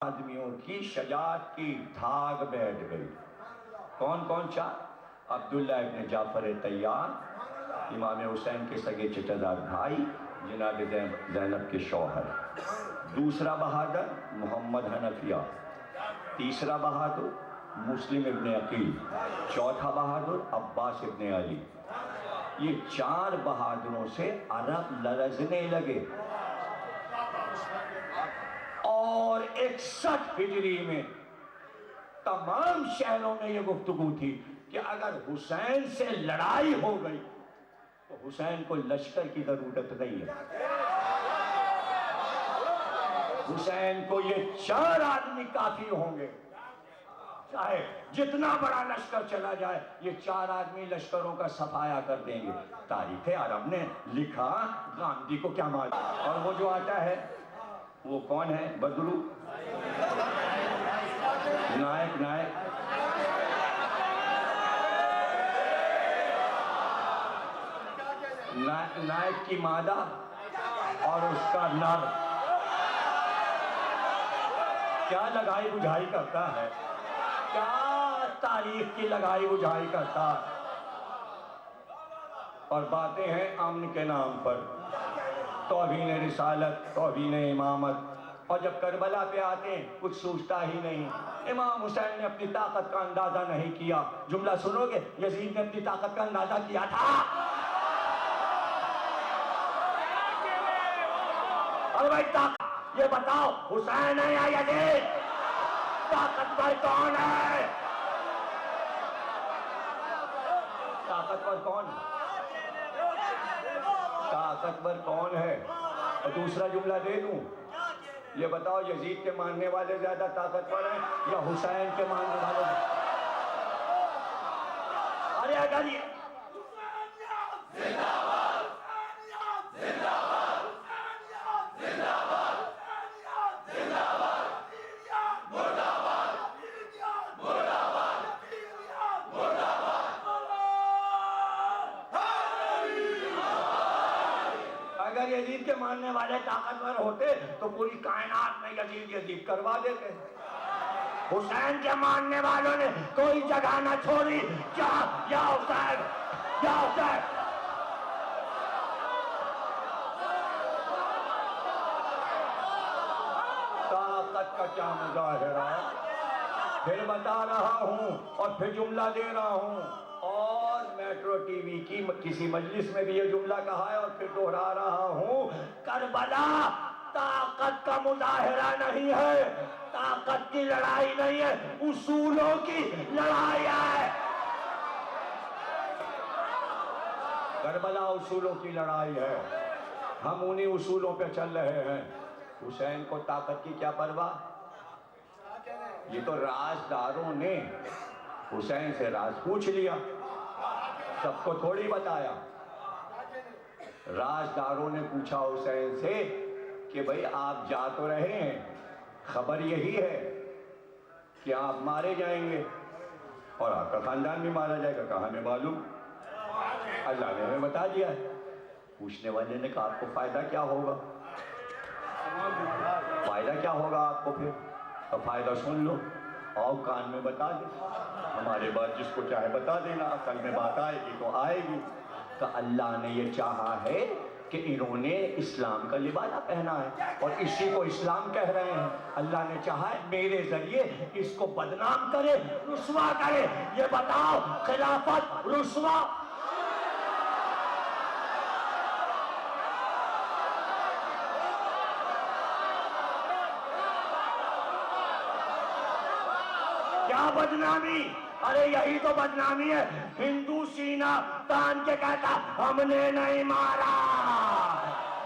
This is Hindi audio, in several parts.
आदमियों की शजाअत की धाक बैठ गई। कौन कौन चार? अब्दुल्ला इब्न जाफर तैयार, इमाम हुसैन के सगे चचेदार भाई, जनाब ज़ैनब के शौहर। दूसरा बहादुर मोहम्मद हनफिया। तीसरा बहादुर मुस्लिम इब्न अकील। चौथा बहादुर अब्बास इब्न अली। ये चार बहादुरों से अरब लरजने लगे और 61 हिजरी में तमाम शहरों में यह गुफ्तगू थी कि अगर हुसैन से लड़ाई हो गई तो हुसैन को लश्कर की जरूरत नहीं है। हुसैन को ये चार आदमी काफी होंगे, चाहे जितना बड़ा लश्कर चला जाए, ये चार आदमी लश्करों का सफाया कर देंगे। तारीख अरब ने लिखा, गांधी को क्या मालूम। और वो जो आता है वो कौन है? बदरू नायक। नायक की मादा और उसका नर क्या लगाई बुझाई करता है, क्या तारीख की लगाई बुझाई करता है। और बातें हैं अमन के नाम पर, तौहीन रिसालत, तौहीन इमामत। और जब करबला पे आते हैं कुछ सोचता ही नहीं। इमाम हुसैन ने अपनी ताकत का अंदाजा नहीं किया। जुमला सुनोगे, यजीद ने अपनी ताकत का अंदाजा किया था। अरे भाई ताकत ये बताओ, हुसैन है या यजीद? ताकतवर कौन है? ताकतवर कौन है? ताकतवर कौन है? और दूसरा जुमला दे दूं, ये बताओ यजीद के मानने वाले ज्यादा ताकतवर हैं या हुसैन के मानने वाले? अरे अगर ये यजीद के मानने वाले ताकतवर होते तो पूरी कायनात में यजीद करवा देते। हुसैन के मानने वालों ने कोई जगह ना छोड़ी। या हुसैन, या हुसैन। ताकत का क्या मुजाहिरा, फिर बता रहा हूं और फिर जुमला दे रहा हूं। और मेट्रो टीवी की किसी मजलिस में भी ये जुमला कहा है और फिर दोहरा रहा हूं। करबला ताकत का मुजाहिरा नहीं है, ताकत की लड़ाई नहीं है, उसूलों की लड़ाई है। करबला उसूलों की लड़ाई है, हम उन्हीं उसूलों पे चल रहे हैं। हुसैन को ताकत की क्या परवाह? ये तो राजदारों ने हुसैन से राज पूछ लिया, सबको थोड़ी बताया। राजदारों ने पूछा हुसैन से कि भाई आप जा तो रहे हैं, खबर यही है कि आप मारे जाएंगे और आपका खानदान भी मारा जाएगा। कहा हमें मालूम, अल्लाह ने हमें बता दिया है। पूछने वाले ने कहा आपको फायदा क्या होगा? फायदा क्या होगा आपको? फिर तो फायदा सुन लो, आओ कान में बता दे, हमारे बाद जिसको चाहे बता देना, अकल में बात आएगी तो आएगी। तो अल्लाह ने ये चाहा है कि इन्होंने इस्लाम का लिबासा पहना है और इसी को इस्लाम कह रहे हैं। अल्लाह ने चाहा है मेरे जरिए इसको बदनाम करे, रुस्वा करे। ये बताओ, खिलाफत रुस्वा? क्या बदनामी? अरे यही तो बदनामी है। हिंदू सीना तान के कहता हमने नहीं मारा,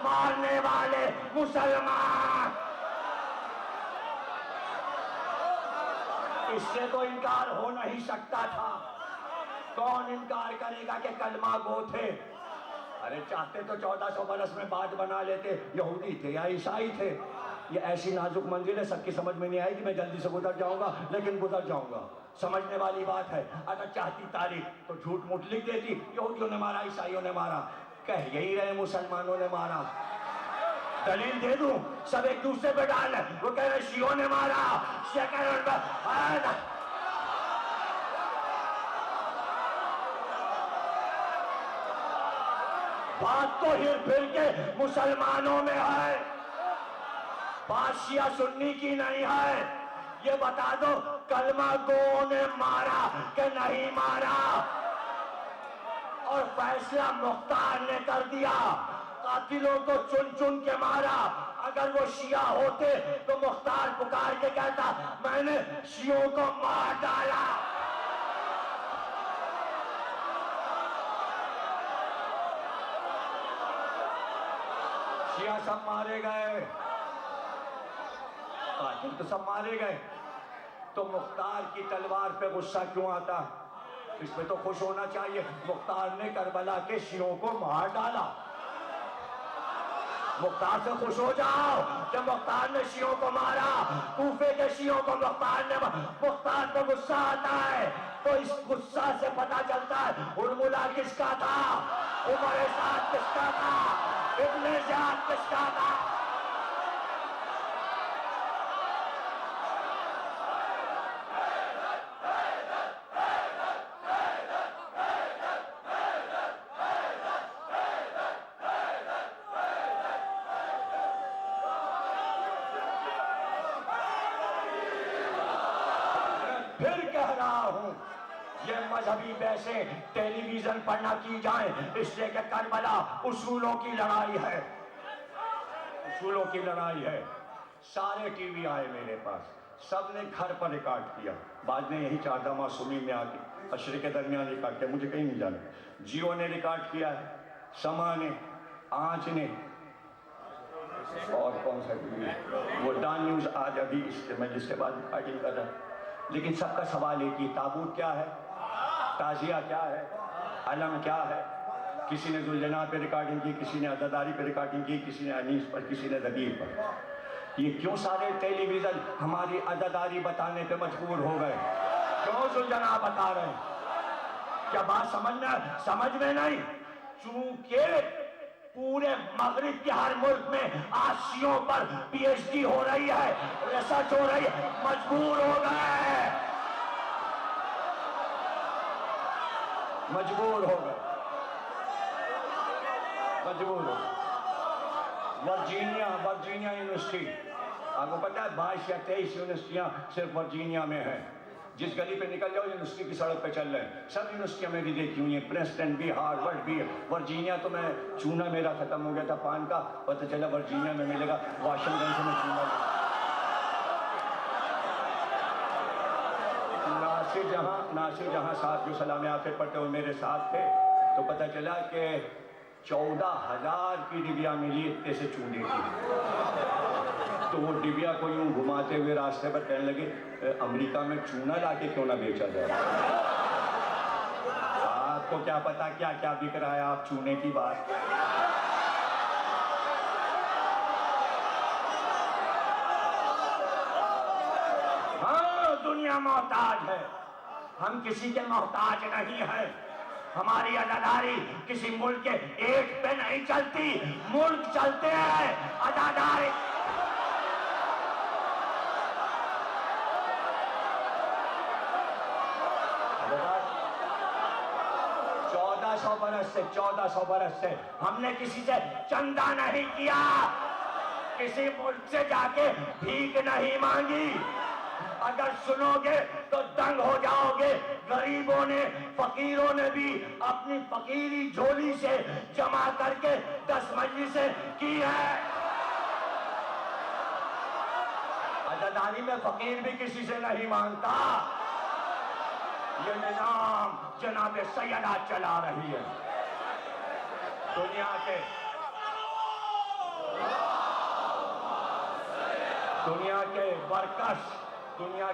मारने वाले मुसलमान। इससे तो इनकार हो नहीं सकता था। कौन इनकार करेगा कि कलमा गो थे? अरे चाहते तो 1400 बरस में बात बना लेते, यहूदी थे या ईसाई थे। ये ऐसी नाजुक मंजिल है, सबकी समझ में नहीं आएगी। मैं जल्दी से गुजर जाऊंगा, लेकिन गुजर जाऊंगा। समझने वाली बात है। अगर चाहती तारीख तो झूठ मूठ लिख देती, यहूदियों ने मारा, ईसाइयों ने मारा। कह यही रहे मुसलमानों ने मारा। दलील दे दूं, सब एक दूसरे पे डाल, वो कह रहे शियों ने मारा, शिया कह रहे बात तो हिर फिर के मुसलमानों में है, बात शिया सुन्नी की नहीं है। ये बता दो कलमा गो ने मारा कि नहीं मारा, और फैसला मुख्तार ने कर दिया, कातिलों को चुन चुन के मारा। अगर वो शिया होते तो मुख्तार पुकार के कहता मैंने शियों को मार डाला। शिया सब मारे गए, कातिल तो सब मारे गए, तो मुख्तार की तलवार पे गुस्सा क्यों आता? इसमें तो खुश होना चाहिए, मुख्तार ने करबला के शियों को मार डाला। मुख्तार से खुश हो जाओ कि मुख्तार ने शियों को मारा, कूफे के शियों को मुख्तार ने। मुख्तार को गुस्सा आता है तो इस गुस्सा से पता चलता है उर्मुला किसका था, उमर साद किसका था, इब्ने ज़ियाद किसका था। मजहबी वैसे टेलीविजन पर ना की जाए, इसलिए कि करबला उसूलों की लड़ाई है, उसूलों की लड़ाई है। सारे टीवी आए मेरे पास, सबने घर पर रिकॉर्ड किया, बाद में यही चारदा मासूमी में आके अशरे के दरमियान रिकॉर्ड किया, मुझे कहीं नहीं जाना। जियो ने रिकॉर्ड किया है, समा ने, आंच ने, और कौन सा टीवी, वो डॉन न्यूज आज अभी इसके मैं जिसके बाद रिकॉर्डिंग कर रहा। लेकिन सबका सवाल एक ही, ताबूत क्या है, ताजिया क्या है, अलम क्या है। किसी ने जुलजना पे रिकॉर्डिंग की, किसी ने अदादारी पे रिकॉर्डिंग की, किसी ने अनीस पर, किसी ने दबीर पर। ये क्यों सारे टेलीविजन हमारी अदादारी बताने पे मजबूर हो गए? क्यों जुलजना बता रहे हैं? क्या बात समझ में नहीं? चूंकि पूरे मगरिब के हर मुल्क में आज शियों पर पीएचडी हो रही है, रिसर्च हो रही है, मजबूर हो गए, मजबूर हो गए, मजबूर हो गए। वर्जीनिया यूनिवर्सिटी, आपको पता है 22 या 23 यूनिवर्सिटियां सिर्फ वर्जीनिया में है। जिस गली पे निकल जाओ यूनिवर्सिटी की सड़क पे चल रहे हैं। सब यूनिवर्सिटियां मैंने देखी हुई हैं, प्रिंसटन भी, हार्वर्ड भी, वर्जीनिया तो मैं चूना मेरा खत्म हो गया था पान का, पता चला वर्जीनिया में मिलेगा, वाशिंगटन से मैं चूना। नासिर जहां साथ जो सलाम आफिर पढ़ते हुए मेरे साथ थे, तो पता चला कि 14,000 की डिबिया मिली इतने से चूने की। तो वो डिबिया को यूं घुमाते हुए रास्ते पर कहने लगे अमेरिका में चूना लाके क्यों ना बेचा जाए। आपको क्या पता क्या क्या बिक रहा है, आप चूने की बात। हाँ, दुनिया मोहताज है, हम किसी के मोहताज नहीं है। हमारी अदादारी किसी मुल्क के एक पे नहीं चलती, मुल्क चलते हैं अदादारी। 1400 बरस से हमने किसी से चंदा नहीं किया, किसी मुल्क से जाके भीख नहीं मांगी। अगर सुनोगे तो दंग हो जाओगे। गरीबों ने, फकीरों ने भी अपनी फकीरी झोली से जमा करके 10 मजलिसें की है। अदादारी में फकीर भी किसी से नहीं मांगता। ये निजाम जनाब सैयदा चला रही है। दुनिया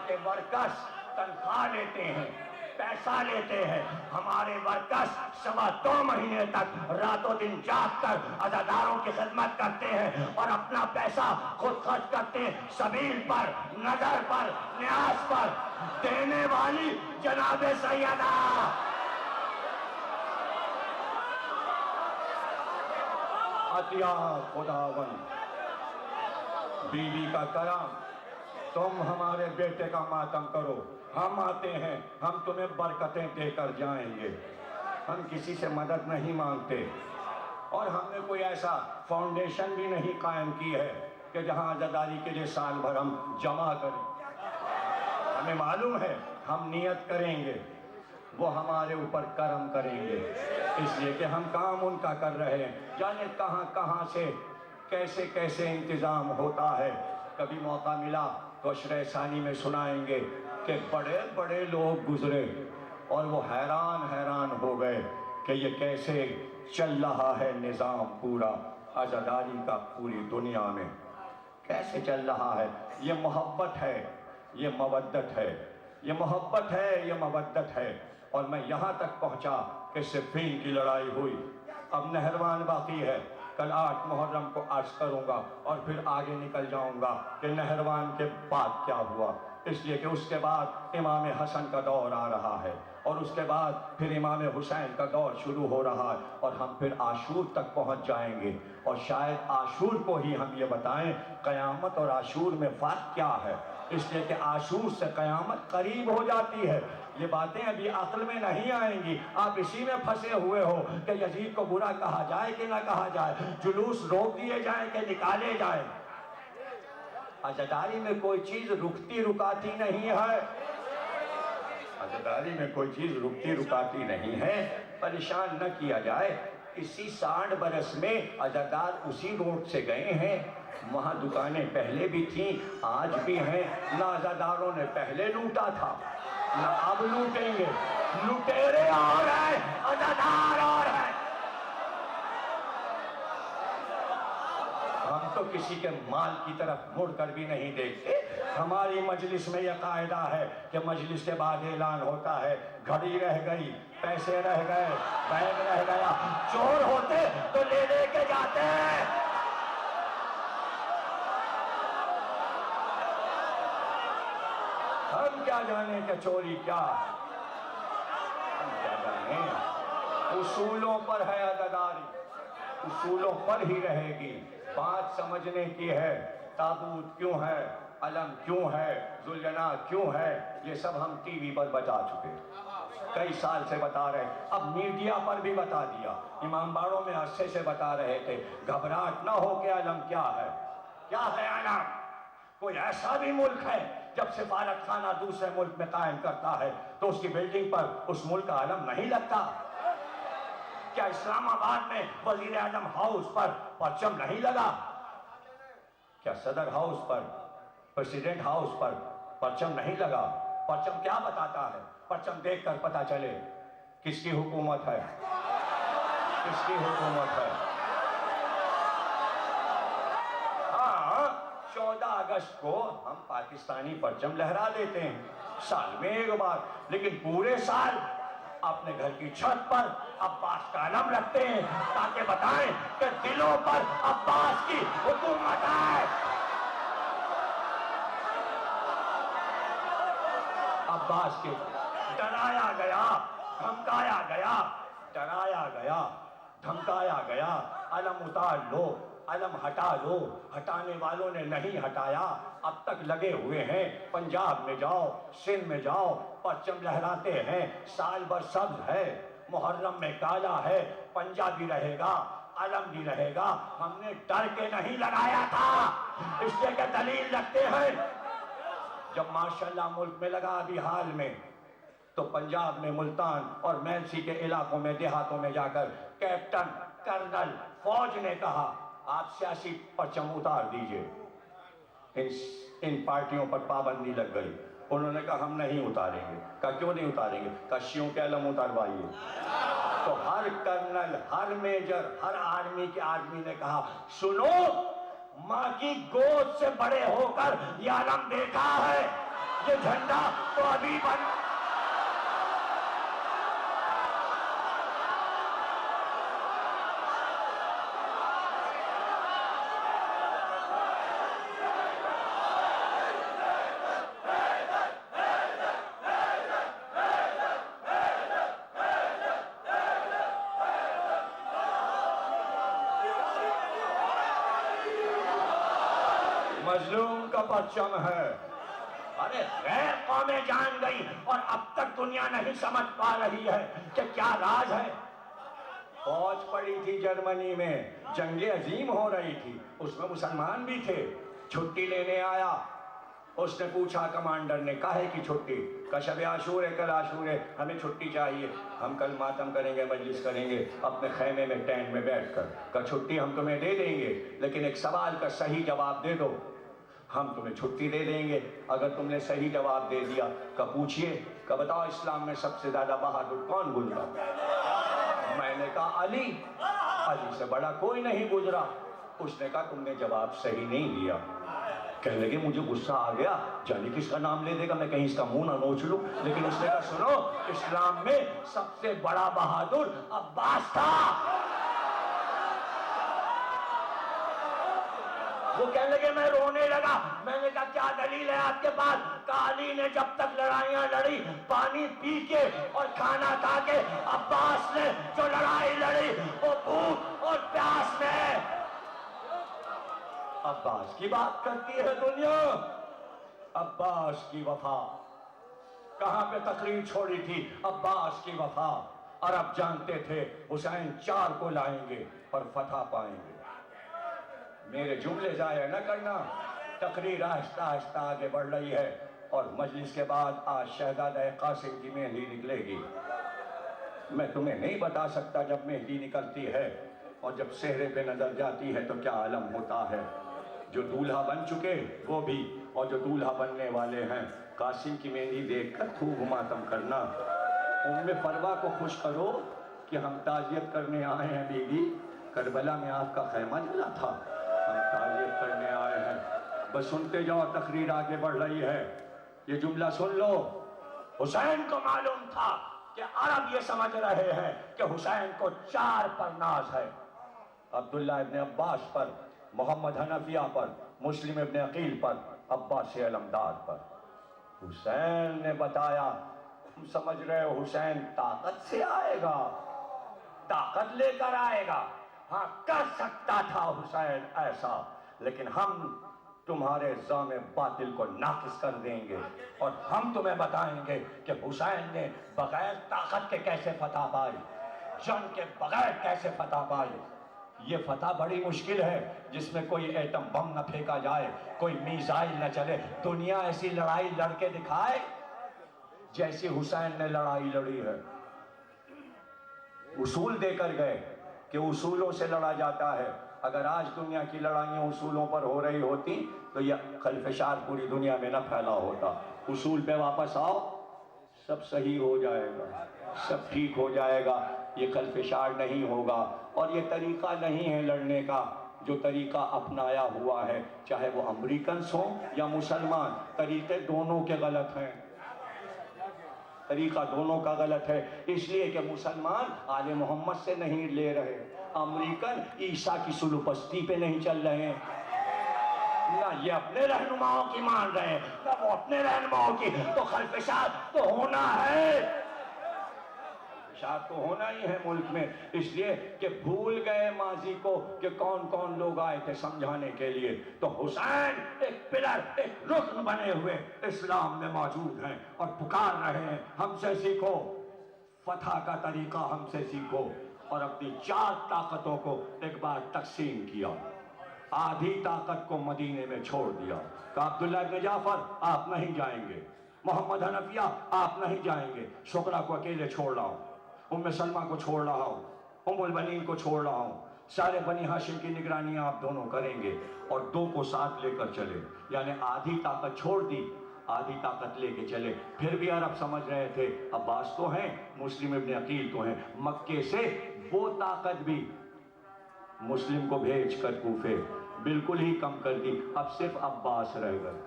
के वर्कर्स तनख्वाह लेते हैं, पैसा लेते हैं। हमारे वर्कर्स 2.25 महीने तक रातों दिन जाग कर अज़ादारों की खिदमत करते हैं और अपना पैसा खुद खर्च करते हैं। सबील पर, नजर पर, न्यास पर देने वाली जनाब सैयदा। अतिया खुदावन बीवी का करम, तुम हमारे बेटे का मातम करो, हम आते हैं, हम तुम्हें बरकतें देकर जाएंगे। हम किसी से मदद नहीं मांगते और हमने कोई ऐसा फाउंडेशन भी नहीं कायम की है कि जहां आज़ादारी के लिए साल भर हम जमा करें। हमें मालूम है हम नियत करेंगे, वो हमारे ऊपर करम करेंगे, इसलिए कि हम काम उनका कर रहे हैं। जाने कहां कहां से कैसे कैसे इंतज़ाम होता है। कभी मौका मिला तो अशरे सानी में सुनाएंगे कि बड़े बड़े लोग गुजरे और वो हैरान हैरान हो गए कि ये कैसे चल रहा है निज़ाम पूरा आज़ादारी का पूरी दुनिया में, कैसे चल रहा है। ये मोहब्बत है, ये मवद्दत है, ये मोहब्बत है, ये मवद्दत है। और मैं यहाँ तक पहुँचा कि सिफ़ीन की लड़ाई हुई, अब नहरवान बाकी है। कल 8 मुहर्रम को अर्ज़ करूँगा और फिर आगे निकल जाऊँगा कि नहरवान के बाद क्या हुआ, इसलिए कि उसके बाद इमाम हसन का दौर आ रहा है और उसके बाद फिर इमाम हुसैन का दौर शुरू हो रहा है और हम फिर आशूर तक पहुंच जाएंगे। और शायद आशूर को ही हम ये बताएं क़यामत और आशूर में फ़र्क क्या है, इसलिए कि आशूर से क़यामत करीब हो जाती है। ये बातें अभी अक्ल में नहीं आएंगी, आप इसी में फंसे हुए हो कि यजीद को बुरा कहा जाए कि ना कहा जाए, जुलूस रोक दिए जाए कि निकाले जाए। आज़ादारी में कोई चीज़ रुकती रुकाती नहीं है, आज़ादारी में कोई चीज़ रुकती रुकाती नहीं है। परेशान न किया जाए, इसी 60 बरस में आज़ादार उसी रोड से गए हैं, वहाँ दुकानें पहले भी थीं, आज भी हैं। ना आज़ादारों ने पहले लूटा था ना अब लूटेंगे, लुटेरे और हैं, आज़ादार और हैं। हम तो किसी के माल की तरफ मुड़कर भी नहीं देखते। हमारी मजलिस में यह कायदा है कि मजलिस के बाद ऐलान होता है घड़ी रह गई, पैसे रह गए, बैग रह गया, चोर होते तो ले लेके जाते हैं। हम क्या जाने कि चोरी क्या है, हम क्या जाने। उसूलों पर है आज़ादारी, उसूलों पर ही रहेगी। बात समझने की है, ताबूत क्यों है, अलम क्यों है, जुलजना क्यों है, ये सब हम टीवी पर बता चुके, कई साल से बता रहे। अब मीडिया पर भी बता दिया, इमामबाड़ों में अरसे से बता रहे थे। घबराहट ना हो कि अलम क्या है, क्या है अलम। कोई ऐसा भी मुल्क है जब सिफारत खाना दूसरे मुल्क में कायम करता है तो उसकी बिल्डिंग पर उस मुल्क का अलम नहीं लगता? क्या इस्लामाबाद में वजीर आजम हाउस पर परचम नहीं लगा? क्या सदर हाउस पर, प्रेसिडेंट हाउस पर परचम नहीं लगा? परचम क्या बताता है? परचम देखकर पता चले किसकी हुकूमत है, किसकी हुकूमत है। हाँ, 14 अगस्त को हम पाकिस्तानी परचम लहरा देते हैं साल में एक बार, लेकिन पूरे साल अपने घर की छत पर अब्बास का अलम रखते हैं ताकि बताएं कि दिलों पर अब्बास की हुकूमत है। अब्बास के डराया गया, धमकाया गया, डराया गया, धमकाया गया, अलम उतार लो, अलम हटा लो। हटाने वालों ने नहीं हटाया, अब तक लगे हुए हैं। पंजाब में जाओ, सिंध में जाओ, परचम लहराते हैं, साल भर सब्ज है, मुहर्रम में काला है, पंजाबी रहेगा, अलम भी रहेगा। हमने डर के नहीं लगाया था, इसलिए के दलील रखते हैं। जब माशाल्लाह मुल्क में लगा अभी हाल में, तो पंजाब में मुल्तान और मैलसी के इलाकों में, देहातों में जाकर कैप्टन कर्नल फौज ने कहा आप सियासी परचम उतार दीजिए। इन पार्टियों पर पाबंदी लग गई। उन्होंने कहा हम नहीं उतारेंगे। कहा क्यों नहीं उतारेंगे? कशियों के अलम उतारवाइए। तो हर कर्नल, हर मेजर, हर आर्मी के आदमी ने कहा सुनो, माँ की गोद से बड़े होकर ये अलम देखा है, ये झंडा तो अभी बन। का परचम है। अरे गैर कौमें जान गई और अब तक दुनिया नहीं समझ पा रही है कि क्या राज है। फौज पड़ी थी जर्मनी में, जंगे अजीम हो रही थी, उसमें मुसलमान भी थे। छुट्टी लेने आया, उसने पूछा कमांडर ने, काहे की छुट्टी? कशब आशूर है, कल आशूर है, हमें छुट्टी चाहिए, हम कल मातम करेंगे, मजलिस करेंगे अपने खैमे में टेंट में बैठकर। का छुट्टी हम तुम्हें दे देंगे, लेकिन एक सवाल का सही जवाब दे दो, हम तुम्हें छुट्टी दे देंगे। अगर तुमने सही जवाब दे दिया, का पूछिए, का बताओ इस्लाम में सबसे ज्यादा बहादुर कौन गुजरा? मैंने कहा अली, अली से बड़ा कोई नहीं गुजरा। उसने कहा तुमने जवाब सही नहीं दिया। कहने लगे मुझे गुस्सा आ गया, जाने किसका नाम ले देगा, मैं कहीं इसका मुंह ना नोच लूं। लेकिन उसने कहा सुनो, इस्लाम में सबसे बड़ा बहादुर अब्बास था। वो कहने लगे मैं रोने लगा। मैंने कहा क्या दलील है आपके पास? अली ने जब तक लड़ाइयां लड़ी, पानी पी के और खाना खा के, अब्बास ने जो लड़ाई लड़ी वो भूख और प्यास में। अब्बास की बात करती है दुनिया, अब्बास की वफा। कहां पे तकरीर छोड़ी थी? अब्बास की वफा। अरब जानते थे हुसैन 4 को लाएंगे और फतह पाएंगे। मेरे जुमले जाया न करना, तकरीर आहिस्ता आहिस्ता आगे बढ़ रही है और मजलिस के बाद आज शहजादा कासिम की मेहंदी निकलेगी। मैं तुम्हें नहीं बता सकता जब मेहंदी निकलती है और जब सेहरे पे नजर जाती है तो क्या आलम होता है। जो दूल्हा बन चुके वो भी, और जो दूल्हा बनने वाले हैं, कासिम की मेहंदी देखकर खूब मातम करना। उम्मे फरवा को खुश करो कि हम ताजियत करने आए हैं बीबी, करबला में आपका खैमा जला था, हम ताजियत करने आए हैं। बस सुनते जाओ, तकरीर आगे बढ़ रही है। ये जुमला सुन लो, हुसैन को मालूम था कि अरब ये समझ रहे हैं कि हुसैन को 4 पर नाज है, अब्दुल्ला इब्न अब्बास पर, मोहम्मद हनफिया पर, मुस्लिम इब्न अकील पर, अब्बास अलमदार पर। हुसैन ने बताया, तुम समझ रहे हो हुसैन ताकत से आएगा, ताकत लेकर आएगा? हाँ, कर सकता था हुसैन ऐसा, लेकिन हम तुम्हारे जामे बातिल को नाकिस कर देंगे और हम तुम्हें बताएंगे कि हुसैन ने बगैर ताकत के कैसे फतह पाई, जंग के बगैर कैसे फतह पाई। ये फतह बड़ी मुश्किल है जिसमें कोई एटम बम न फेंका जाए, कोई मिसाइल न चले। दुनिया ऐसी लड़ाई लड़के दिखाए जैसी हुसैन ने लड़ाई लड़ी है। उसूल देकर गए कि उसूलों से लड़ा जाता है। अगर आज दुनिया की लड़ाइयाँ उसूलों पर हो रही होती तो यह खलफशार पूरी दुनिया में न फैला होता। उसूल पे वापस आओ, सब सही हो जाएगा, सब ठीक हो जाएगा। ये खलफशार नहीं होगा और ये तरीका नहीं है लड़ने का जो तरीका अपनाया हुआ है, चाहे वो अमेरिकन हो या मुसलमान, तरीके दोनों के गलत हैं, तरीका दोनों का गलत है। इसलिए कि मुसलमान आले मोहम्मद से नहीं ले रहे, अमेरिकन ईसा की सुलूपस्ती पे नहीं चल रहे हैं, ना ये अपने रहनुमाओं की मान रहे हैं ना वो अपने रहनुमाओं की। तो खलफशार तो होना है, खलफशार तो होना ही है मुल्क में। इसलिए कि भूल गए माजी को कि कौन कौन लोग आए थे समझाने के लिए। तो हुसैन एक पिलर, एक रुकन बने हुए इस्लाम में मौजूद हैं और पुकार रहे हैं, हमसे सीखो, फतह का तरीका हमसे सीखो। और अपनी 4 ताकतों को एक बार तकसीम किया। आधी ताकत को मदीने में छोड़ दिया। कहा अब्दुल्ला इब्न जाफर आप नहीं जाएंगे, मोहम्मद हनफिया आप नहीं जाएंगे, शुक्रा को अकेले छोड़ रहा हूँ, उम्मे सलमा को छोड़ रहा हूँ, उम्मुल बनीन को छोड़ रहा हूँ, सारे बनी हाशिम की निगरानी आप दोनों करेंगे और 2 को साथ लेकर चले। यानी आधी ताकत छोड़ दी, आधी ताकत लेके चले। फिर भी अरब समझ रहे थे अब्बास तो हैं, मुस्लिम इब्न अकील तो हैं, मक्के से वो ताकत भी मुस्लिम को भेज कर कूफे बिल्कुल ही कम कर दी। अब सिर्फ अब्बास रह गए,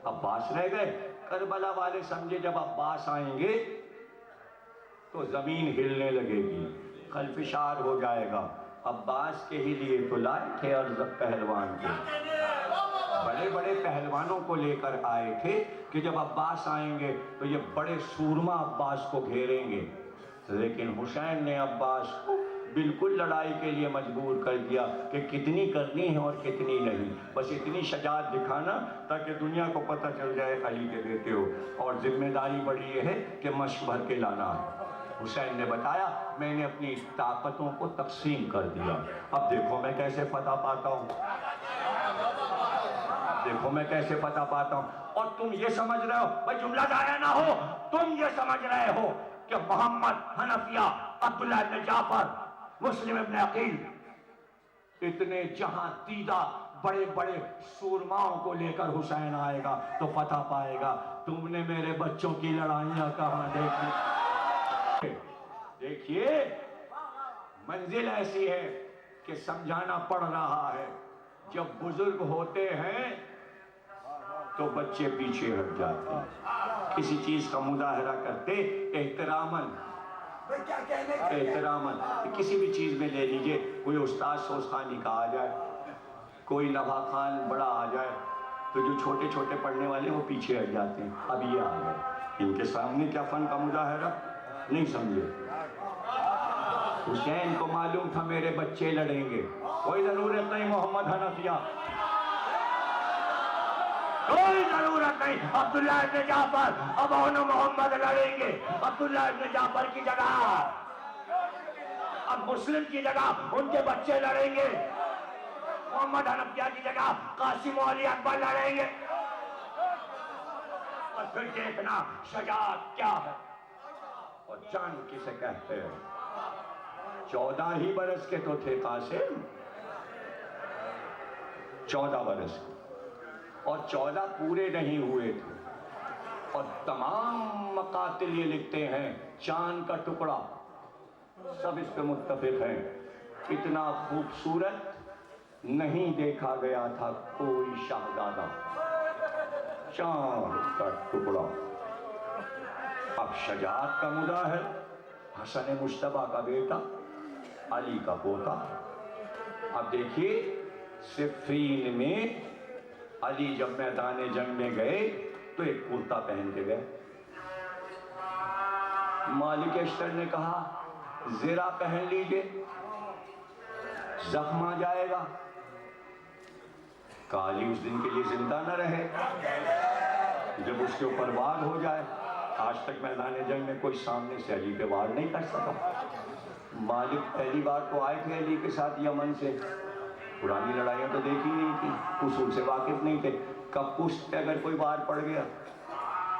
अब्बास रह गए। करबला वाले समझे जब अब्बास आएंगे तो जमीन हिलने लगेगी, खलफशार हो जाएगा। अब्बास के ही लिए तो लाए थे अर्ज़ पहलवान को, बड़े बड़े पहलवानों को लेकर आए थे कि जब अब्बास आएंगे तो ये बड़े सूरमा अब्बास को घेरेंगे। लेकिन हुसैन ने अब्बास को बिल्कुल लड़ाई के लिए मजबूर कर दिया कि कितनी करनी है और कितनी नहीं, बस इतनी शजात दिखाना ताकि दुनिया को पता चल जाए अली के बेटे हो, और जिम्मेदारी बड़ी ये है कि मश्क भर के लाना है। हुसैन ने बताया मैंने अपनी ताकतों को तकसीम कर दिया, अब देखो मैं कैसे फतह पाता हूँ, देखो मैं कैसे फतह पाता हूँ। और तुम ये समझ रहे हो, भाई जुमला जाया ना हो, तुम ये समझ रहे हो कि मोहम्मद, हनफिया, अब्दुल्लाह इब्न जाफर, मुस्लिम इब्न अकील, इतने जहां तीदा बड़े बड़े सूरमाओं को लेकर हुसैन आएगा तो फतह पाएगा। तुमने मेरे बच्चों की लड़ाइयां कहां देखी? देखिए मंजिल ऐसी है कि समझाना पड़ रहा है। जब बुजुर्ग होते हैं तो बच्चे पीछे हट जाते हैं, किसी चीज का मुजाहरा करते एहतरामन, किसी भी चीज में ले लीजिए, कोई उस्ताद सोस्तानी का आ जाए, कोई नवा खान बड़ा आ जाए, तो जो छोटे छोटे पढ़ने वाले वो पीछे हट जाते हैं। अब ये आ गए, इनके सामने क्या फन का मुजाहरा, नहीं समझे। हुसैन को मालूम था मेरे बच्चे लड़ेंगे, कोई जरूरत नहीं मोहम्मद हनफिया, कोई जरूरत नहीं अब्दुल्लाह इब्न जाफर, अब मोहम्मद लड़ेंगे अब्दुल्लाह इब्न जाफर की जगह, अब मुस्लिम की जगह उनके बच्चे लड़ेंगे, मोहम्मद हनफिया की जगह कासिम अली अकबर लड़ेंगे। और फिर देखना शजाअत क्या है और जान किसे कहते हैं। 14 ही बरस के तो थे कासिम, 14 बरस के, और 14 पूरे नहीं हुए थे। और तमाम मकातिल ये लिखते हैं चांद का टुकड़ा, सब इस पे मुत्तफिक हैं, इतना खूबसूरत नहीं देखा गया था कोई शहजादा, चांद का टुकड़ा। अब शजाअत का मुद्दा है, हसन मुश्तबा का बेटा, अली का पोता। अब देखिए सिफ़ीन में अली जब मैदान जंग में गए तो एक कुर्ता पहन के गए। मालिक अश्तर ने कहा ज़रा पहन लीजिए, जख्म आ जाएगा। काली उस दिन के लिए जिंदा न रहे, जब उसके ऊपर वार हो जाए। आज तक मैदान जंग में कोई सामने से अली पे वार नहीं कर सका। मालिक पहली बार तो आए थे अली के साथ यमन से, पुरानी लड़ाइयाँ तो देखी नहीं थी, उसूल से वाकिफ नहीं थे। कब पुष्ट पे अगर कोई वार पड़ गया,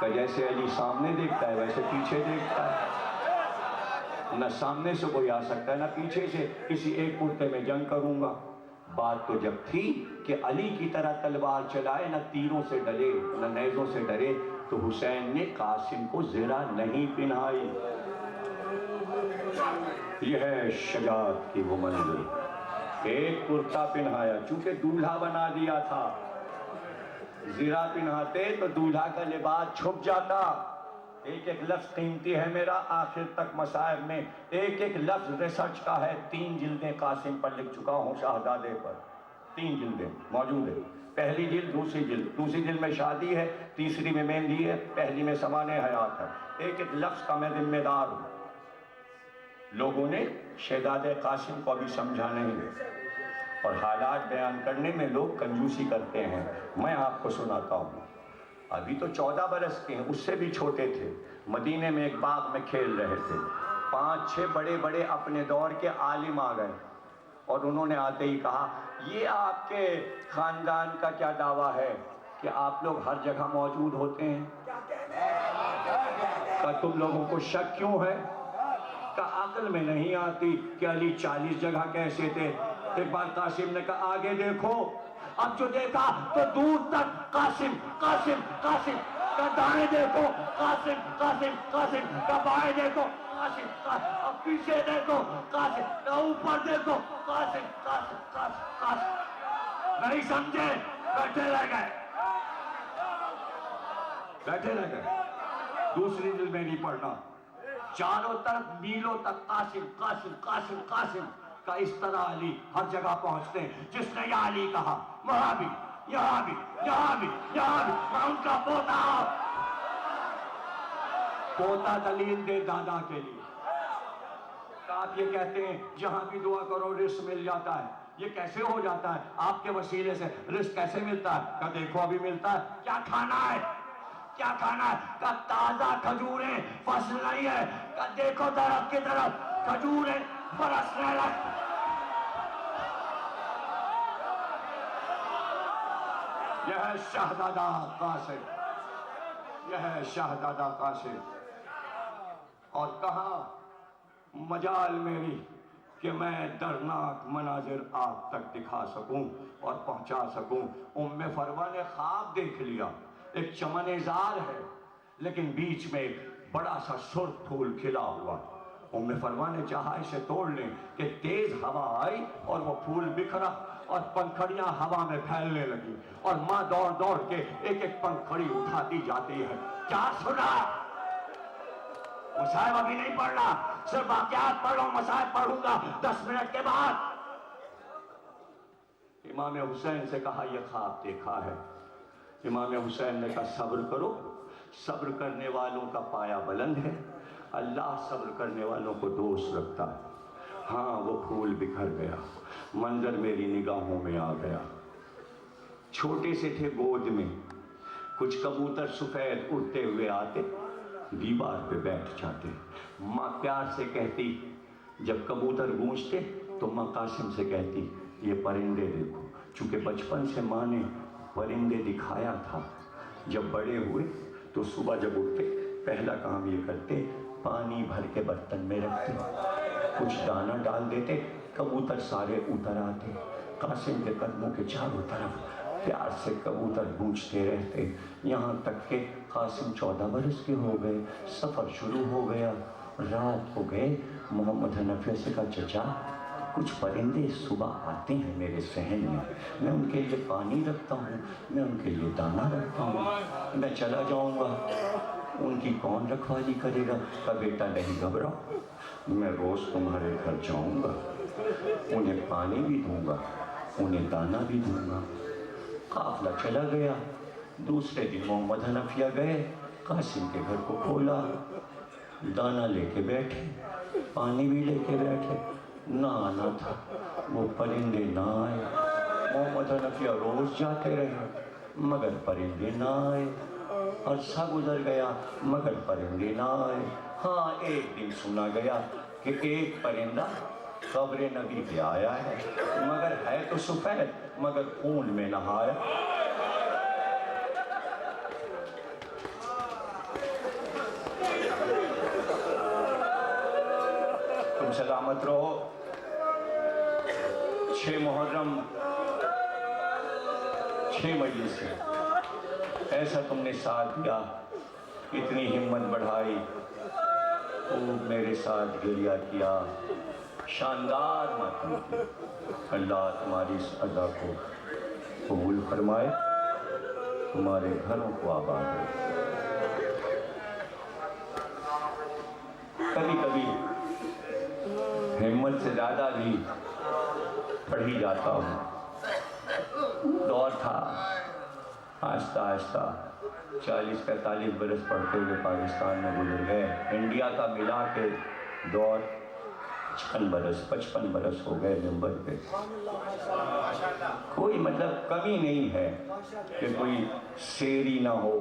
जैसे अली सामने देखता है वैसे पीछे देखता है, न सामने से कोई आ सकता है न पीछे से, किसी एक कुर्ते में जंग करूंगा। बात तो जब थी कि अली की तरह तलवार चलाए, न तीरों से डरे न नेज़ों से डरे, तो हुसैन ने कासिम को ज़रा नहीं पिन्हाई। यह है शजाअत की वो मंजिल। एक कुर्ता पिन्हाया, चूंकि दूल्हा बना दिया था, ज़रा पिन्हाते तो दूल्हा का लिबास छुप जाता। एक एक लफ्ज़ कीमती है मेरा, आखिर तक मसाइब में एक एक लफ्ज़ रिसर्च का है। 3 जिल्दें कासिम पर लिख चुका हूँ, शहजादे पर 3 जिल्दें मौजूद है। पहली जिल्द, दूसरी जिल्द, दूसरी जिल्द में शादी है, तीसरी में मेहंदी है, पहली में समाने हयात है। एक एक लफ्ज़ का मैं जिम्मेदार हूँ। लोगों ने शहजादे कासिम को अभी समझा नहीं, और हालात बयान करने में लोग कंजूसी करते हैं। मैं आपको सुनाता हूँ। अभी तो 14 बरस के हैं, उससे भी छोटे थे। मदीने में एक बाग में खेल रहे थे। 5-6 बड़े बड़े अपने दौर के आलिम आ गए, और उन्होंने आते ही कहा ये आपके ख़ानदान का क्या दावा है कि आप लोग हर जगह मौजूद होते हैं? क्या तुम लोगों को शक क्यों है? का अक्ल में नहीं आती कि अली 40 जगह कैसे थे? एक बार कासिम ने कहा आगे देखो। अब जो देखा तो दूर तक कासिम कासिम कासिम का, दाएं देखो कासिम कासिम कासिम का, बाएं देखो कासिम कासिम, अब पीछे देखो कासिम का, ऊपर देखो कासिम कासिम कासिम कासिम। नहीं समझे, बैठे रह गए, बैठे रह गए। दूसरी दिल में नहीं पढ़ना, चारों तरफ मीलों तक कासिम कासिम कासिम कासिम का। इस तरह अली हर जगह पहुंचते हैं। जिसने या अली कहा वहां भी, यहाँ भी, यहाँ भी, यहाँ भी, मैं उनका पोता, पोता दलील दे दादा के लिए। आप ये कहते हैं जहां भी दुआ करो रिस्क मिल जाता है, ये कैसे हो जाता है? आपके वसीले से रिस्क कैसे मिलता है? क्या देखो अभी मिलता है। क्या खाना है? क्या खाना है? का ताजा खजूरें, फसल नहीं है। का देखो दरख्त की तरफ खजूरें बरसने लग। यह है शहजादा कासिम, यह है शहजादा कासिम। और कहा मजाल मेरी कि मैं दर्दनाक मनाजिर आप तक दिखा सकूं और पहुंचा सकूं। उम्मे फरवा ने ख्वाब देख लिया, एक चमनेजार है लेकिन बीच में एक बड़ा सा सुर्ख फूल खिला हुआ। उम्मे फरवा ने चाहा इसे तोड़ लें कि तेज हवा आई और वो फूल बिखरा और पंखड़ियां हवा में फैलने लगी और माँ दौड़ दौड़ के एक एक पंखड़ी उठाती जाती है। क्या सुना? मसाइब अभी नहीं पढ़ना, सिर्फ वाक़यात पढ़ लो। मसाइब पढ़ूंगा 10 मिनट के बाद। इमाम हुसैन से कहा यह ख्वाब देखा है। इमाम हुसैन ने कहा सब्र करो, सब्र करने वालों का पाया बुलंद है। अल्लाह सब्र करने वालों को दोस्त रखता है। हाँ, वो फूल बिखर गया, मंजर मेरी निगाहों में आ गया। छोटे से थे गोद में, कुछ कबूतर सफेद उड़ते हुए आते, दीवार पे बैठ जाते। माँ प्यार से कहती, जब कबूतर गूंजते तो माँ कासिम से कहती ये परिंदे देखो। चूँकि बचपन से माँ ने परिंदे दिखाया था, जब बड़े हुए तो सुबह जब उठते पहला काम ये करते, पानी भर के बर्तन में रखते, कुछ दाना डाल देते, कबूतर सारे उतर आते। कासिम के कदमों के चारों तरफ प्यार से कबूतर गूंजते रहते, यहाँ तक के कासिम 14 बरस के हो गए। सफ़र शुरू हो गया, रात हो गए। मोहम्मद हनफिया से कहा चचा कुछ परिंदे सुबह आते हैं मेरे सहन में, मैं उनके लिए पानी रखता हूँ, मैं उनके लिए दाना रखता हूँ, मैं चला जाऊँगा, उनकी कौन रखवाली करेगा? का बेटा नहीं घबराओ, मैं रोज़ तुम्हारे घर जाऊँगा, उन्हें पानी भी दूँगा, उन्हें दाना भी दूँगा। काफिला चला गया। दूसरे दिन मोहम्मद हनफिया गए, कासिम के घर को खोला, दाना लेके बैठे, पानी भी लेके बैठे। ना आना था, वो परिंदे ना आए। मोहम्मद हनफिया रोज़ जाते रहे मगर परिंदे ना आए। अरसा गुजर गया मगर परिंदे ना आए। हाँ, एक दिन सुना गया कि एक परिंदा कब्र नबी पे आया है, मगर है तो सफेद, मगर खून में नहाया। तुम सलामत रहो। 6 मुहर्रम 6 मजलिस से ऐसा तुमने साथ दिया, इतनी हिम्मत बढ़ाई, खूब मेरे साथ गिरिया किया, शानदार मातम। अल्लाह तुम्हारी इस अदा को कबूल फरमाए, तुम्हारे घरों को आबाद हो। कभी कभी हिम्मत से ज़्यादा भी पढ़ी जाता हूँ। दौर था आहिस्ता आहिस्ता 40-45 बरस पढ़ते हुए पाकिस्तान में गुजर गए। इंडिया का मिला के दौर 55 बरस हो गए नंबर पे। कोई मतलब कमी नहीं है कि कोई शेरी ना हो,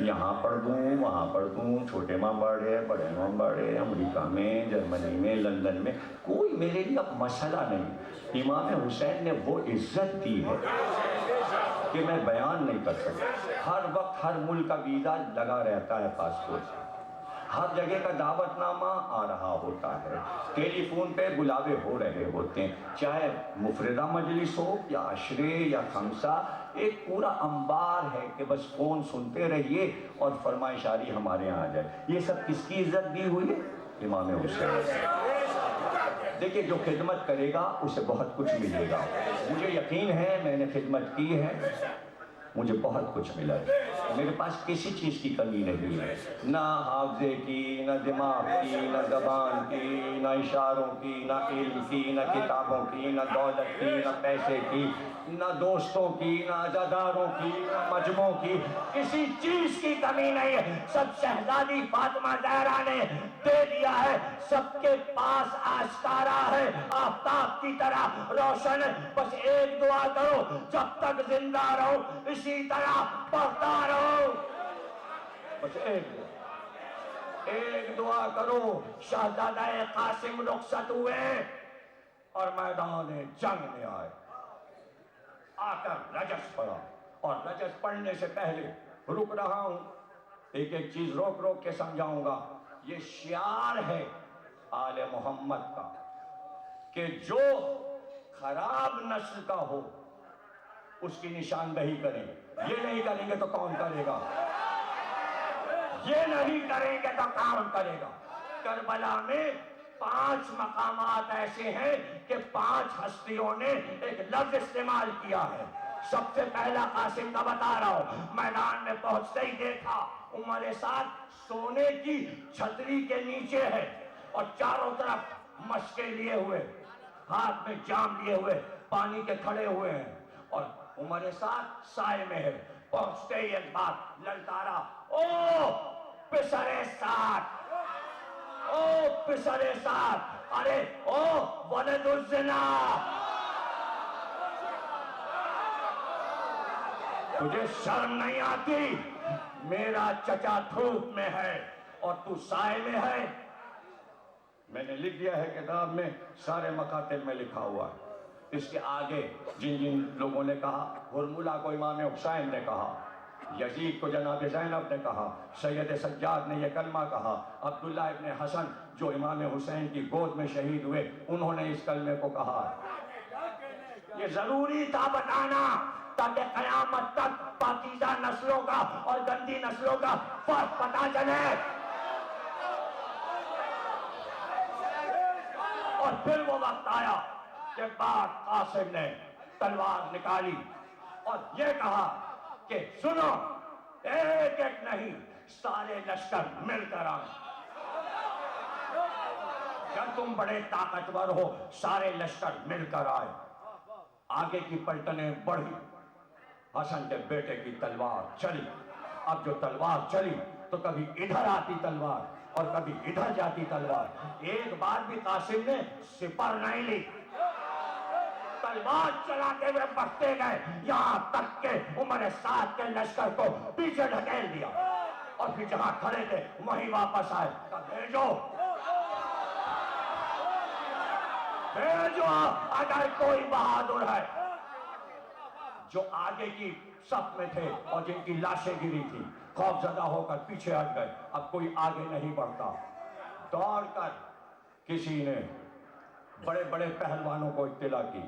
यहाँ पढ़ दूँ वहाँ पढ़ दूँ, छोटे माँ पढ़े बड़े माँ पढ़े, अमेरिका में, जर्मनी में, लंदन में, कोई मेरे लिए अब मसला नहीं। इमाम हुसैन ने वो इज्जत दी है कि मैं बयान नहीं कर सकता। हर वक्त हर मुल्क का वीज़ा लगा रहता है पासपोर्ट, हर जगह का दावतनामा आ रहा होता है, टेलीफोन पे बुलावे हो रहे होते हैं, चाहे मुफरदा मजलिस हो या अशरे या खमसा, एक पूरा अंबार है कि बस फ़ोन सुनते रहिए और फरमाइशारी हमारे यहाँ आ जाए। ये सब किसकी इज्जत दी हुई है? इमाम हुसैन। देखिए, जो खिदमत करेगा उसे बहुत कुछ मिलेगा। मुझे यकीन है, मैंने खिदमत की है, मुझे बहुत कुछ मिला है। मेरे पास किसी चीज़ की कमी नहीं है, ना हाफ़ज़े की, ना दिमाग की, ना ज़बान की, ना इशारों की, ना इल्म की, ना किताबों की, ना दौलत की, ना पैसे की, न दोस्तों की, न अज़ादारों की, न मजमों की, किसी चीज की कमी नहीं है। सब शहजादी फातिमा ज़हरा ने दे दिया है। सबके पास आश्कारा है, आफताब की तरह रोशन है। बस एक दुआ करो, जब तक जिंदा रहो इसी तरह पढ़ता रहो। बस एक दुआ करो। शहजादा कासिम रुखसत हुए और मैदान जंग में आए, आकर रजस पढ़ा। और रजस पढ़ने से पहले रुक रहा हूं, एक एक चीज रोक रोक के समझाऊंगा। ये शियार है आले मोहम्मद का कि जो खराब नस्ल का हो उसकी निशानदही करें। ये नहीं करेंगे तो कौन करेगा? ये नहीं करेंगे तो कौन करेगा? करबला में 5 मकामात ऐसे हैं कि 5 हस्तियों ने एक लफ्ज इस्तेमाल किया है। सबसे पहला कासिम का बता रहा हूं, मैदान में पहुंचते ही देखा उमर साथ सोने की छतरी के नीचे है और चारों तरफ मशके लिए हुए, हाथ में जाम लिए हुए, पानी के खड़े हुए हैं और उमर साथ साए में है। पहुंचते ही एक बात ललकारा, ओ पिसरे साथ, ओ पिसरे साथ, अरे ओ वलदुज़्ज़िना, तुझे शर्म नहीं आती? मेरा चचा धूप में है और तू साए में है। मैंने लिख दिया है किताब में, सारे मकातिल में लिखा हुआ है। इसके आगे जिन जिन लोगों ने कहा, हुरमुला को इमाम हुसैन ने कहा, यजीद को जनाब ज़ैनब ने कहा, सैयद सज्जाद ने यह कलमा कहा, अब्दुल्ला इब्न हसन जो इमाम हुसैन की गोद में शहीद हुए उन्होंने इस कलमे को कहा। ये जरूरी था बताना ताकि कयामत तक पाकीज़ा नस्लों का और गंदी नस्लों का फर्क पता चले। और फिर वो वक्त आया कि बाद कासिम ने तलवार निकाली और ये कहा कि सुनो, एक एक नहीं सारे लश्कर मिलकर आए। जब तुम बड़े ताकतवर हो, सारे लश्कर मिलकर आए। आगे की पलटनें बढ़ी, हसन के बेटे की तलवार चली। अब जो तलवार चली तो कभी इधर आती तलवार और कभी इधर जाती तलवार। एक बार भी कासिम ने सिपर नहीं ली, तलवार चलाते हुए बढ़ते गए, यहां तक के उमर साथ के लश्कर को पीछे ढकेल दिया और फिर जहां खड़े थे वहीं वापस आए। भेजो भेजो अगर कोई बहादुर है। जो आगे की सफ में थे और जिनकी लाशें गिरी थी खौफजदा होकर पीछे हट गए। अब कोई आगे नहीं बढ़ता। दौड़कर किसी ने बड़े बड़े पहलवानों को इत्तला की,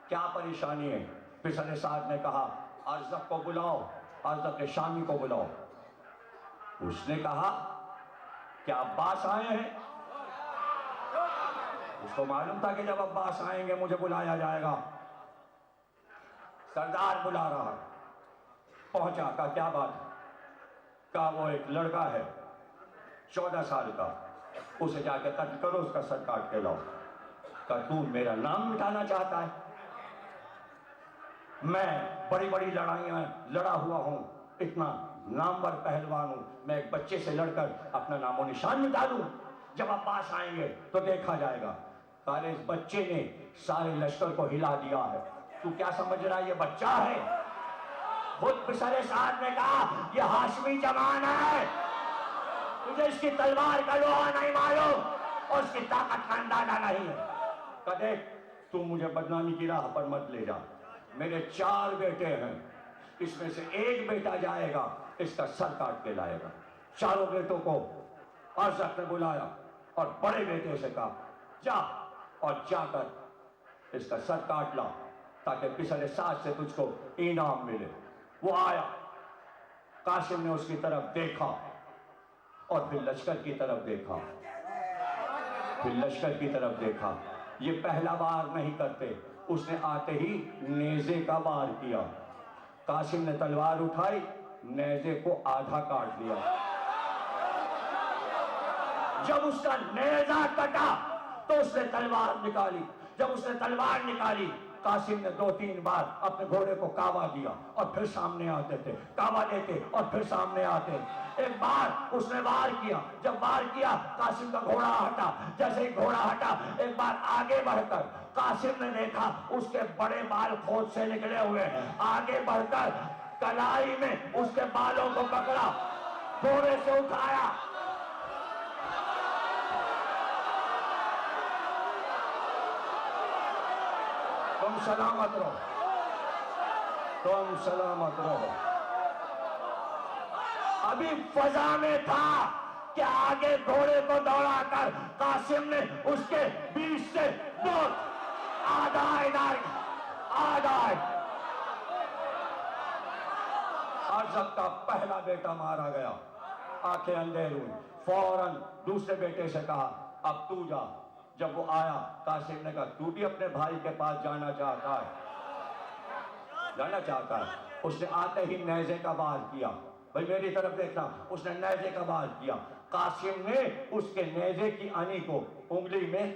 क्या परेशानी है? पिछले साथ ने कहा अरज़क को बुलाओ, अरज़क शामी को बुलाओ। उसने कहा क्या अब्बास आए हैं? उसको मालूम था कि जब अब्बास आएंगे मुझे बुलाया जाएगा। सरदार बुला रहा, पहुंचा, का क्या बात है? का वो एक लड़का है 14 साल का, उसे जाके कत्ल करो, उसका सर काट के लाओ। का तू मेरा नाम मिटाना चाहता है? मैं बड़ी बड़ी लड़ाइयां लड़ा हुआ हूं, इतना नामवर पहलवान हूं, मैं एक बच्चे से लड़कर अपना नामो निशान मिटा दूं? जब अब्बास आएंगे तो देखा जाएगा। सारे इस बच्चे ने सारे लश्कर को हिला दिया है। तू क्या समझ रहा है ये बच्चा है? खुद पिसरे साहब ने कहा ये हाशमी जवान है, तुझे इसकी तलवार का लोहा नहीं मालूम और उसकी ताकत का अंदाजा नहीं है। कदे तू मुझे बदनामी की राह पर मत ले जा। मेरे 4 बेटे हैं, इसमें से एक बेटा जाएगा इसका सर काट के लाएगा। चारों बेटों को अरज़क ने बुलाया और बड़े बेटे से कहा जा और जाकर इसका सर काट ला ताकि पिछले साथ से तुझको इनाम मिले। वो आया, कासिम ने उसकी तरफ देखा और फिर लश्कर की तरफ देखा, फिर लश्कर की तरफ देखा। ये पहला वार नहीं करते, उसने आते ही नेज़े का वार किया। कासिम ने तलवार उठाई, नेज़े को आधा काट दिया। जब उसका नेज़ा कटा तो उसने तलवार निकाली। जब उसने तलवार निकाली, कासिम ने 2-3 बार अपने घोड़े को कावा दिया और फिर सामने आते थे, कावा देते और फिर सामने आते। एक बार उसने वार किया, जब वार किया कासिम का घोड़ा हटा। जैसे ही घोड़ा हटा, एक बार आगे बढ़कर कासिम ने देखा उसके बड़े बाल खोज से निकले हुए। आगे बढ़कर कलाई में उसके बालों को पकड़ा, घोड़े से उठाया। तुम सलामत रहो, तुम सलामत रहो। अभी फजा में था कि आगे घोड़े को दौड़ाकर कासिम ने उसके बीच से बहुत आदाय अरज़क का पहला बेटा मारा गया। आंखें अंधेर हुई। फौरन दूसरे बेटे से कहा अब तू जा। जब वो आया, कासिम ने कहा तू भी अपने भाई के पास जाना चाहता है? उसने आते ही नेज़े का वार किया। भाई मेरी तरफ देखना। उसने नेज़े का वार किया। कासिम ने उसके नेज़े की अनी को उंगली में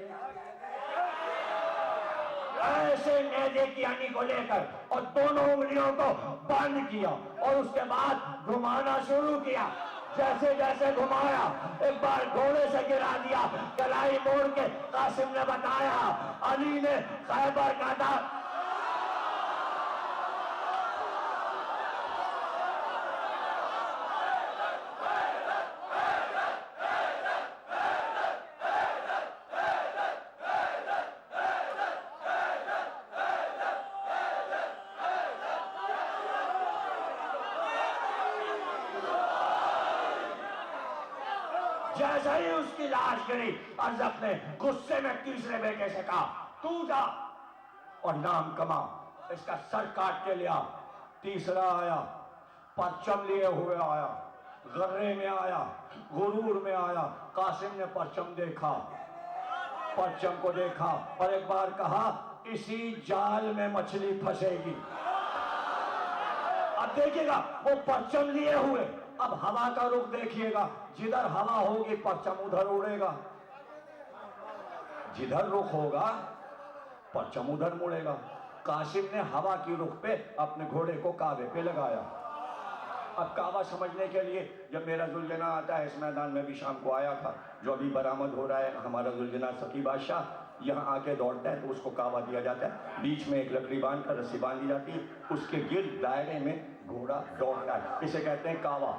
ऐसे नेज़े की अनी को लेकर और दोनों उंगलियों को बंद किया और उसके बाद घुमाना शुरू किया। जैसे जैसे घुमाया, एक बार घोड़े से गिरा दिया, कलाई मोड़ के कासिम ने बताया अली ने खैबर का था। जैसे ही उसकी लाश गिरी, अरज़क ने गुस्से में तीसरे बेटे से कहा तू जा और नाम कमा, इसका सर काट के लिया। तीसरा आया, परचम लिए हुए आया, गर्रे में आया, गुरूर में आया। कासिम ने परचम देखा, परचम को देखा और एक बार कहा इसी जाल में मछली फंसेगी। अब देखिएगा वो परचम लिए हुए, अब हवा का रुख देखिएगा, जिधर हवा होगी परचम उधर उड़ेगा, जिधर रुख होगा परचम उधर मुड़ेगा। कासिम ने हवा की रुख पे अपने घोड़े को काबे पे लगाया। अब काबा समझने के लिए जब मेरा जुल्जना आता है, इस मैदान में भी शाम को आया था, जो अभी बरामद हो रहा है, हमारा जुल्जना सकी बादशाह यहाँ आके दौड़ता है तो उसको काबा दिया जाता है। बीच में एक लकड़ी बांध कर रस्सी बांधी जाती है, उसके गिर्द दायरे में घोड़ा दौड़ता है, इसे कहते हैं कावा।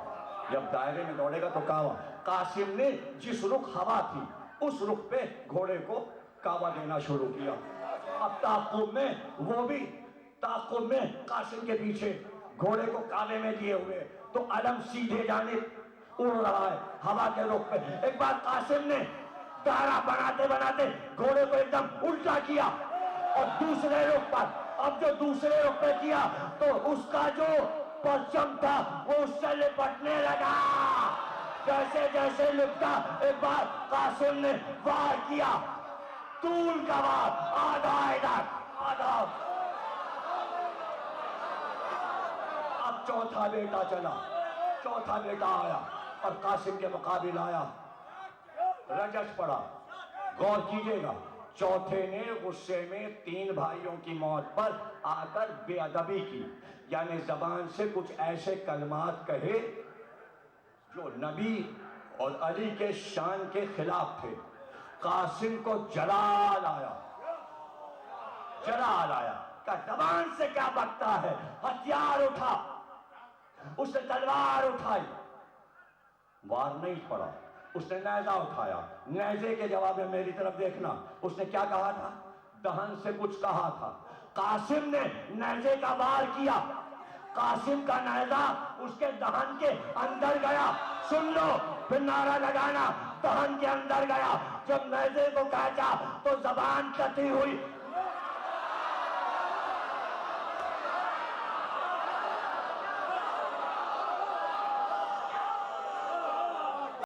जब दायरे में दौड़ेगा तो कावा। कासिम ने जिस रुख हवा थी उस रुख पे घोड़े को काबा देना शुरू किया। अब ताक़ुब में, वो भी ताक़ुब में कासिम के पीछे घोड़े को काबे में दिए हुए, तो अलम सीधे जानिब उड़ रहा है हवा के रुख पे। एक बार कासिम ने दायरा बनाते बनाते घोड़े को एकदम उल्टा किया और दूसरे रुख पर, अब जो दूसरे रुख पे किया तो उसका जो परचम था वो उससे लिपटने लगा। जैसे जैसे लिपटा, एक बार कासिम ने वार किया, तूल का वार, आधा इधर आधा। अब चौथा बेटा चला, चौथा बेटा आया और कासिम के मुकाबिल आया, रजस पड़ा। गौर कीजिएगा, चौथे ने गुस्से में 3 भाइयों की मौत पर आकर बेअदबी की, यानी जबान से कुछ ऐसे कलमात कहे जो नबी और अली के शान के खिलाफ थे। कासिम को जलाल आया, जलाल आया का जबान से क्या बकता है। हथियार उठा, उसने तलवार उठाई, वार नहीं पड़ा। उसने नेज़ा उठाया, नेज़े के जवाब में मेरी तरफ देखना, उसने क्या कहा था, दहन से कुछ कहा था। कासिम ने नेज़े का वार किया, कासिम का नेज़ा उसके दहन के अंदर गया। सुन लो, फिर नारा लगाना, दहन के अंदर गया। जब नेज़े को काटा तो जबान कटी हुई